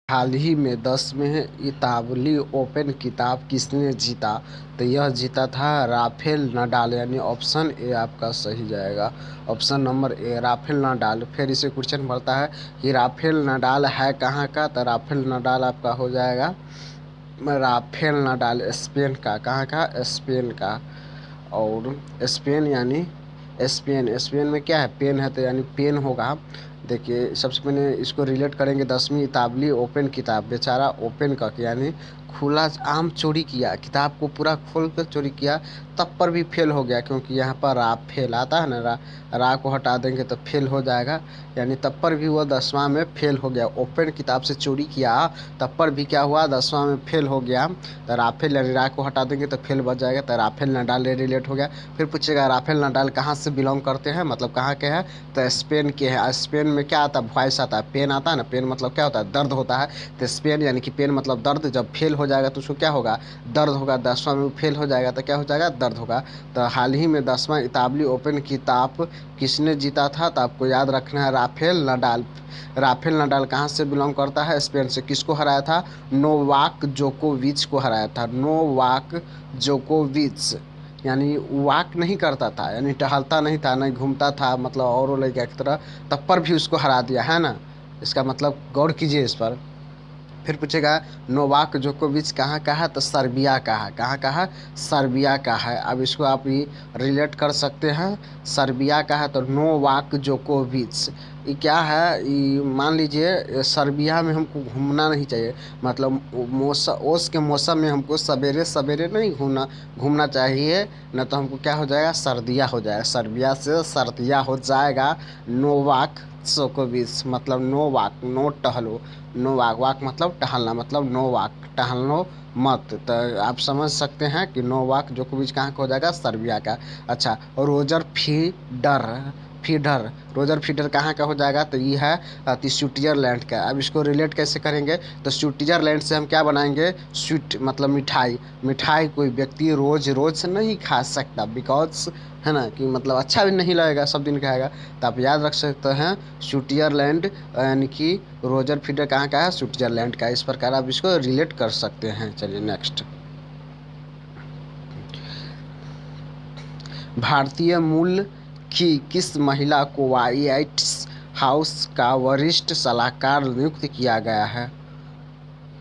हाल ही में 10वें इतालवी ओपन खिताब किसने जीता? तो यह जीता था राफेल नडाल, यानी ऑप्शन ए आपका सही जाएगा। Option number A Rafael Nadal. फिर इसे क्वेश्चन बढ़ता है कि राफेल नडाल है कहाँ का? तो राफेल नडाल आपका हो जाएगा राफेल नडाल स्पेन का। कहाँ का? स्पेन का। और स्पेन यानी स्पेन में क्या है? पेन है, तो यानी पेन होगा। देखिए सबसे पहले इसको रिलेट करेंगे 10वीं इतालवी ओपन किताब। बेचारा ओपन करके यानी खुला आम चोरी किया, किताब को पूरा खोल कर चोरी किया, तब पर भी फेल हो गया, क्योंकि यहाँ पर रा फेल आता है ना, रा को हटा देंगे तो फेल हो जाएगा, यानी तब पर भी वो 10वां में फेल हो गया। ओपन किताब से चोरी किया तब पर भी क्या हुआ? 10वां में फेल हो गया। तो राफेल यानी रा को हटा देंगे तो फेल बच जाएगा, तो राफेल नडाल रिलेट हो गया। फिर पूछेगा राफेल नडाल कहाँ से बिलोंग करते हैं, मतलब कहाँ के हैं? तो स्पेन के हैं। स्पेन में क्या आता है? वॉइस आता है, पेन आता है ना। पेन मतलब क्या होता है? दर्द होता है। तो स्पेन यानी कि पेन मतलब दर्द। जब फेल हो जाएगा तो उसको क्या होगा? दर्द होगा। 10वां में फेल हो जाएगा तो क्या हो जाएगा? दर्द होगा। तो हाल ही में 10वां इतालवी ओपन खिताब किसने जीता था? तो आपको याद रखना है राफेल नडाल। राफेल नडाल कहाँ से बिलोंग करता है? स्पेन से। किसको हराया था? नोवाक जोकोविच को हराया था। नोवाक जोकोविच, यानी वॉक नहीं करता था, यानी टहलता नहीं था, नहीं घूमता था, मतलब और लड़का की तरह, तब पर भी उसको हरा दिया है ना। इसका मतलब गौर कीजिए इस पर। फिर पूछेगा नोवाक जोकोविच कहाँ का है? तो सर्बिया का है। कहाँ का है? सर्बिया का है। अब इसको आप ये रिलेट कर सकते हैं, सर्बिया का है तो नोवाक जोकोविच। ये क्या है? ये मान लीजिए सर्बिया में हमको घूमना नहीं चाहिए, मतलब मौसम ओस के मौसम में हमको सवेरे सवेरे नहीं घूमना चाहिए, न तो हमको क्या हो जाएगा? सर्दिया हो जाएगा। सर्बिया से सर्दिया हो जाएगा। नोवाक जोकोविच मतलब नो वाक, नो टहलो, नो वाक, वाक मतलब टहलना, मतलब नो वाक, टहलो मत। तो आप समझ सकते हैं कि नोवाक जोकोविच कहाँ का हो जाएगा? सर्बिया का। अच्छा, Roger feeder feeder Roger feeder कहाँ का हो जाएगा? तो ये है स्विट्जरलैंड का। अब इसको रिलेट कैसे करेंगे? तो स्विट्जरलैंड से हम क्या बनाएंगे? स्वीट मतलब मिठाई। मिठाई कोई व्यक्ति रोज रोज नहीं खा सकता, बिकॉज है ना कि मतलब अच्छा भी नहीं लगेगा, सब दिन खाएगा। तो आप याद रख सकते हैं स्विट्जरलैंड, यानी कि रोजर फीडर कहाँ का है? स्विट्जरलैंड का। इस प्रकार आप इसको रिलेट कर सकते हैं। चलिए नेक्स्ट। भारतीय मूल की किस महिला को व्हाइट हाउस का वरिष्ठ सलाहकार नियुक्त किया गया है?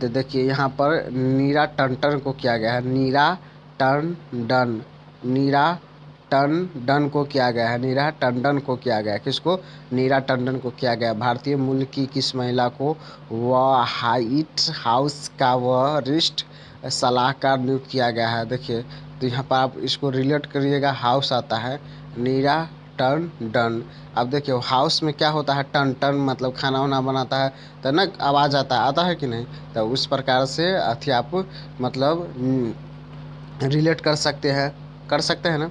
तो देखिए यहाँ पर नीरा टंडन को किया गया है। नीरा टंडन, नीरा टंडन को किया गया है। नीरा टंडन को किया गया है। किसको? नीरा टंडन को किया गया। भारतीय मूल की किस महिला को व्हाइट हाउस का वरिष्ठ सलाहकार नियुक्त किया गया है? देखिए तो यहाँ पर आप इसको रिलेट करिएगा, हाउस आता है नीरा टन डन। अब देखिए हाउस में क्या होता है? टन टन मतलब खाना वाना बनाता है, तो ना आवाज़ आता है कि नहीं? तो उस प्रकार से अथी आप मतलब रिलेट कर सकते हैं ना।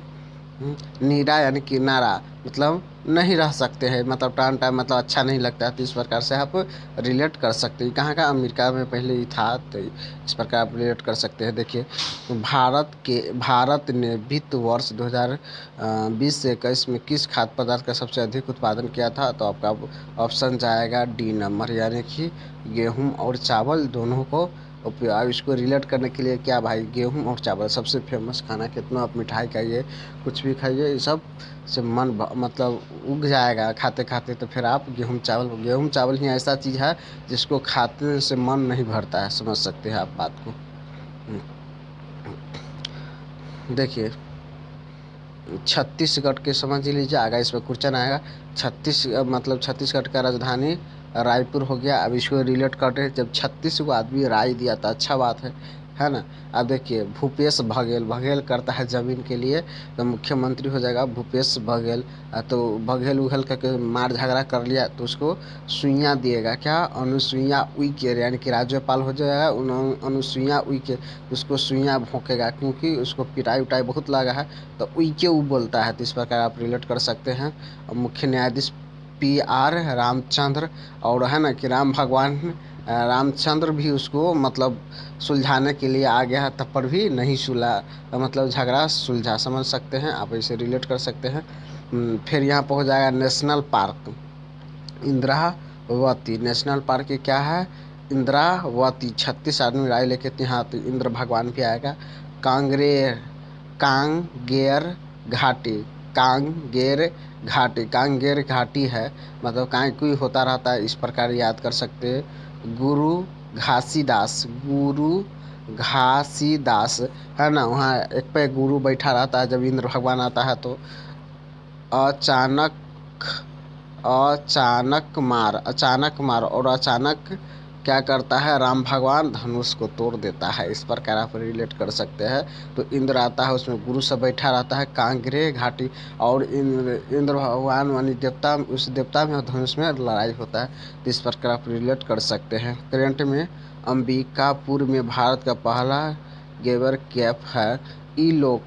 नीरा यानी कि नारा, मतलब नहीं रह सकते हैं, मतलब टाइम टाइम मतलब अच्छा नहीं लगता है, तो इस प्रकार से आप रिलेट कर सकते हैं। कहाँ का? अमेरिका में पहले ही था, तो इस प्रकार आप रिलेट कर सकते हैं। देखिए भारत ने वित्त वर्ष 2020 से 21 में किस खाद्य पदार्थ का सबसे अधिक उत्पादन किया था? तो आपका ऑप्शन जाएगा डी नंबर, यानी कि गेहूँ और चावल दोनों को। अब इसको रिलेट करने के लिए क्या भाई? गेहूँ और चावल सबसे फेमस खाना। कितना आप मिठाई खाइए, कुछ भी खाइए, ये सब से मतलब उग जाएगा खाते खाते। तो फिर आप गेहूँ चावल ही ऐसा चीज़ है जिसको खाते से मन नहीं भरता है। समझ सकते हैं आप बात को। देखिए छत्तीसगढ़ के समझ लीजिए, आगे इस पर क्वेश्चन आएगा। मतलब छत्तीसगढ़ का राजधानी रायपुर हो गया। अब इसको रिलेट करते हैं, जब 36 को आदमी राय दिया था, अच्छा बात है ना। अब देखिए भूपेश बघेल, बघेल करता है जमीन के लिए, तो मुख्यमंत्री हो जाएगा भूपेश बघेल। तो बघेल उघेल करके मार झगड़ा कर लिया तो उसको सुइयाँ दिएगा। क्या? अनुसुईया उइके, यानी कि राज्यपाल हो जाएगा अनुसुईया उइके। उसको सुइयाँ भोंकेगा, क्योंकि उसको पिटाई उटाई बहुत लगा है, तो उइके वो बोलता है। तो इस प्रकार आप रिलेट कर सकते हैं। मुख्य न्यायाधीश PR रामचंद्र, और है ना कि राम भगवान रामचंद्र भी उसको मतलब सुलझाने के लिए आ गया है, तब पर भी नहीं सुलझा, मतलब झगड़ा सुलझा। समझ सकते हैं आप, इसे रिलेट कर सकते हैं। फिर यहाँ पर हो जाएगा national park Indravati. National park ये क्या है? इंद्रावती 36 आदमी राय लेके यहाँ तो इंद्र भगवान भी आएगा। कांगेर कांगेर घाटी कांगेर कांगेर घाटी है, मतलब कोई होता रहता है, इस प्रकार याद कर सकते हैं। गुरु घासीदास है ना, वहाँ एक पे गुरु बैठा रहता है जब इंद्र भगवान आता है तो। अचानक अचानक मार और अचानक क्या करता है, राम भगवान धनुष को तोड़ देता है, इस प्रकार आप रिलेट कर सकते हैं। तो इंद्र आता है, उसमें गुरु सब बैठा रहता है कांगेर घाटी, और इंद्र भगवान यानी देवता, उस देवता में और धनुष में लड़ाई होता है, तो इस प्रकार आप रिलेट कर सकते हैं। करंट में अंबिकापुर में भारत का पहला गेबर कैप है। ई लोक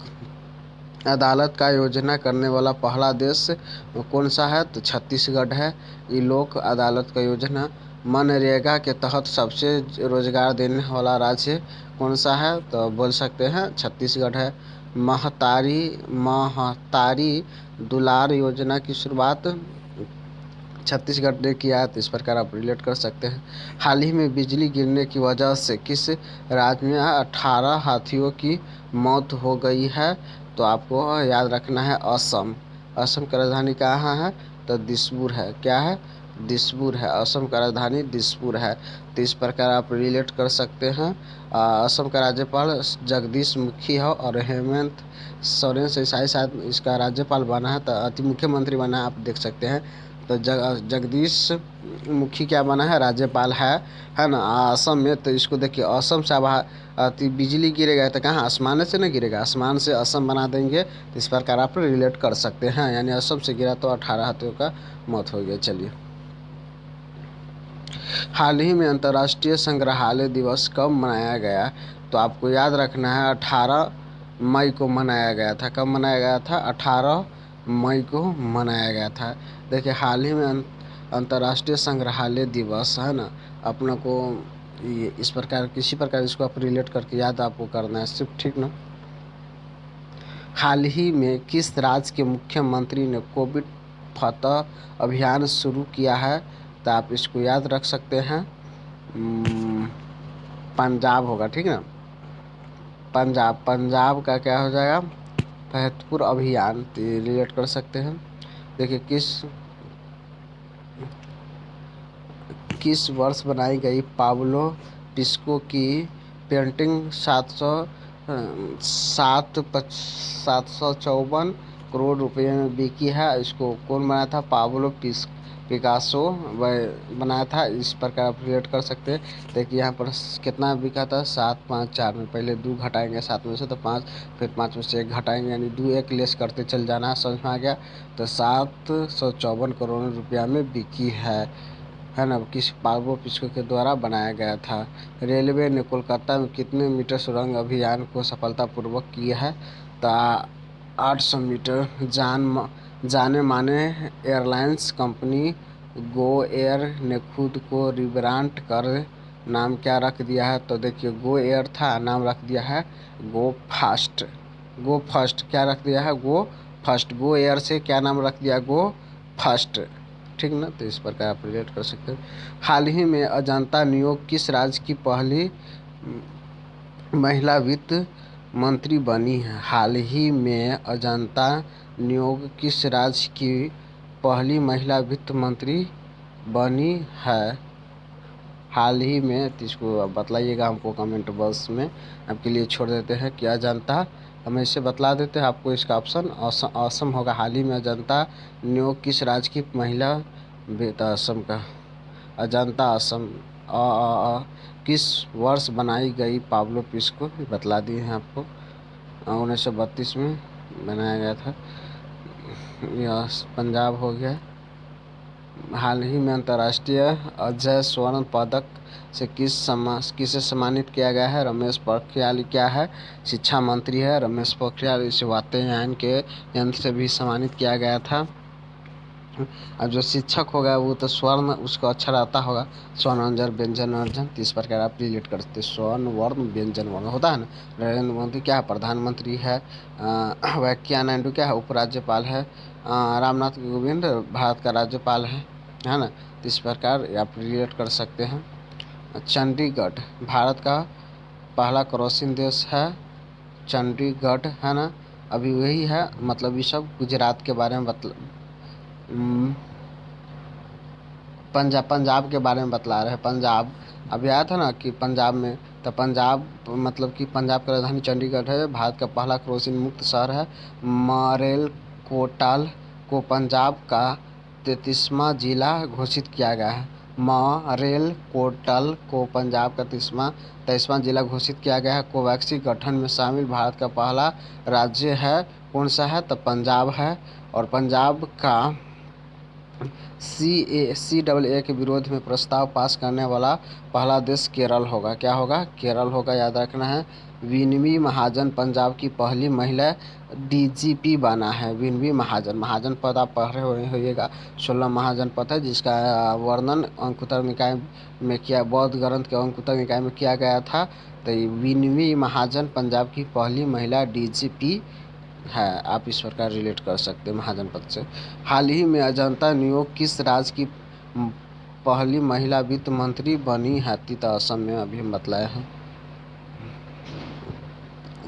अदालत का योजना करने वाला पहला देश कौन सा है, तो छत्तीसगढ़ है। ई लोक अदालत का योजना मनरेगा के तहत सबसे रोजगार देने वाला राज्य कौन सा है, तो बोल सकते हैं छत्तीसगढ़ है। महतारी दुलार योजना की शुरुआत छत्तीसगढ़ ने किया है, तो इस प्रकार आप रिलेट कर सकते हैं। हाल ही में बिजली गिरने की वजह से किस राज्य में 18 हाथियों की मौत हो गई है, तो आपको याद रखना है असम। असम की राजधानी कहाँ है, तो दिसपुर है। क्या है, दिसपुर है। असम का राजधानी दिसपुर है, तो इस प्रकार आप रिलेट कर सकते हैं। असम का राज्यपाल जगदीश मुखी है और हेमंत सोरेन से शायद इसका राज्यपाल बना है, तो अति मुख्यमंत्री बना है, आप देख सकते हैं। तो जगदीश मुखी क्या बना है, राज्यपाल है ना असम में। तो इसको देखिए, असम से अब बिजली गिरेगा तो कहाँ, आसमान से नहीं गिरेगा, आसमान से असम बना देंगे, तो इस प्रकार आप रिलेट कर सकते हैं। यानी असम से गिरा तो 18 हाथियों का मौत हो गया। चलिए, हाल ही में अंतर्राष्ट्रीय संग्रहालय दिवस कब मनाया गया, तो आपको याद रखना है 18 मई को मनाया गया था। कब मनाया गया था, 18 मई को मनाया गया था। देखिए, हाल ही में अंतर्राष्ट्रीय संग्रहालय दिवस है ना, अपने को ये इस प्रकार किसी प्रकार इसको आप रिलेट करके याद आपको करना है सिर्फ, ठीक ना। हाल ही में किस राज्य के मुख्यमंत्री ने कोविड फतह अभियान शुरू किया है, तो आप इसको याद रख सकते हैं, पंजाब होगा, ठीक ना। पंजाब का क्या हो जाएगा, फतेहपुर अभियान, तो रिलेट कर सकते हैं। देखिए, किस वर्ष बनाई गई पाब्लो पिस्को की पेंटिंग 754 करोड़ रुपए में बिकी है। इसको कौन बनाया था, पाब्लो पिकासो वह बनाया था, इस प्रकार आप रिलेट कर सकते हैं। देखिए, यहाँ पर कितना बिका था, 754 में, पहले 2 घटाएंगे 7 में से तो 5, फिर 5 में से 1 घटाएंगे, यानी 2 1 लेस करते चल जाना, समझ में आ गया। तो 754 करोड़ रुपया में बिकी है ना, किस पाब्लो पिस्को के द्वारा बनाया गया था। रेलवे ने कोलकाता में कितने मीटर सुरंग अभियान को सफलतापूर्वक किया है, तो 800 मीटर। जाने माने एयरलाइंस कंपनी गो एयर ने खुद को रिब्रांड कर नाम क्या रख दिया है, तो देखिए, गो एयर था, नाम रख दिया है गो फास्ट। गो फर्स्ट क्या रख दिया है, गो फर्स्ट। गो एयर से क्या नाम रख दिया, गो फर्स्ट, ठीक ना। तो इस प्रकार आप रिलेट कर सकते हैं। हाल ही में अजंता नियोग किस राज्य की पहली महिला वित्त मंत्री बनी है। हाल ही में अजंता नियोग किस राज्य की पहली महिला वित्त मंत्री बनी है, हाल ही में। तो इसको बतलाइएगा हमको कमेंट बॉक्स में, आपके लिए छोड़ देते हैं। क्या अजंता, हम इसे बतला देते हैं आपको, इसका ऑप्शन असम होगा। हाल ही में अजंता नियोग किस राज्य की महिला असम का अजंता असम। किस वर्ष बनाई गई पाब्लो पिस्को, बतला दिए हैं आपको, 1932 में बनाया गया था। यह पंजाब हो गया। हाल ही में अंतर्राष्ट्रीय अजय स्वर्ण पदक से किसे सम्मानित किया गया है, रमेश पोखरियाल। क्या है, शिक्षा मंत्री है रमेश पोखरियाल, इसे वायुयान के यंत्र से भी सम्मानित किया गया था। अब जो शिक्षक होगा वो तो स्वर्ण उसको अच्छा रहता होगा, स्वर्ण अंजन व्यंजन अर्जन, तो इस प्रकार आप रिलेट करते, स्वर्ण वर्ण व्यंजन वर्ण होता है ना। नरेंद्र मोदी क्या है, प्रधानमंत्री है। वेंकैया नायडू क्या है, उपराज्यपाल है। रामनाथ कोविंद भारत का राज्यपाल है ना। तो इस प्रकार आप रिलेट कर सकते हैं। चंडीगढ़ भारत का पहला क्रॉसिंग देश है, चंडीगढ़ है ना। अभी वही है, मतलब ये सब गुजरात के बारे में पंजाब के बारे में बतला रहे हैं। पंजाब अभी आया था ना कि पंजाब में, तो पंजाब मतलब कि पंजाब की राजधानी चंडीगढ़ है। भारत का पहला क्रोसिन मुक्त शहर है। मरेल कोटाल को पंजाब का 33वां जिला घोषित किया गया है। मरेल कोटाल को पंजाब का 23वां जिला घोषित किया गया है। कोवैक्सी गठन में शामिल भारत का पहला राज्य है, कौन सा है, तो पंजाब है। और पंजाब का CAA के विरोध में प्रस्ताव पास करने वाला पहला देश केरल होगा। क्या होगा, केरल होगा, याद रखना है। विनवी महाजन पंजाब की पहली महिला DGP बना है। विनवी महाजन, महाजन पद आप पढ़ रहे होइएगा। 16 महाजन पद है, जिसका वर्णन अंकुतर निकाय में किया, बौद्ध ग्रंथ के अंकुतर निकाय में किया गया था। तो विनवी महाजन पंजाब की पहली महिला DGP है। आप इस प्रकार रिलेट कर सकते हैं महाजन पद से। हाल ही में अजंता नियोग किस राज्य की पहली महिला वित्त मंत्री बनी है, तो असम में अभी हम बतलाए हैं।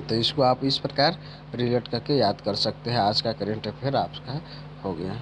तो इसको आप इस प्रकार रिलेट करके याद कर सकते हैं। आज का करेंट अफेयर आपका हो गया।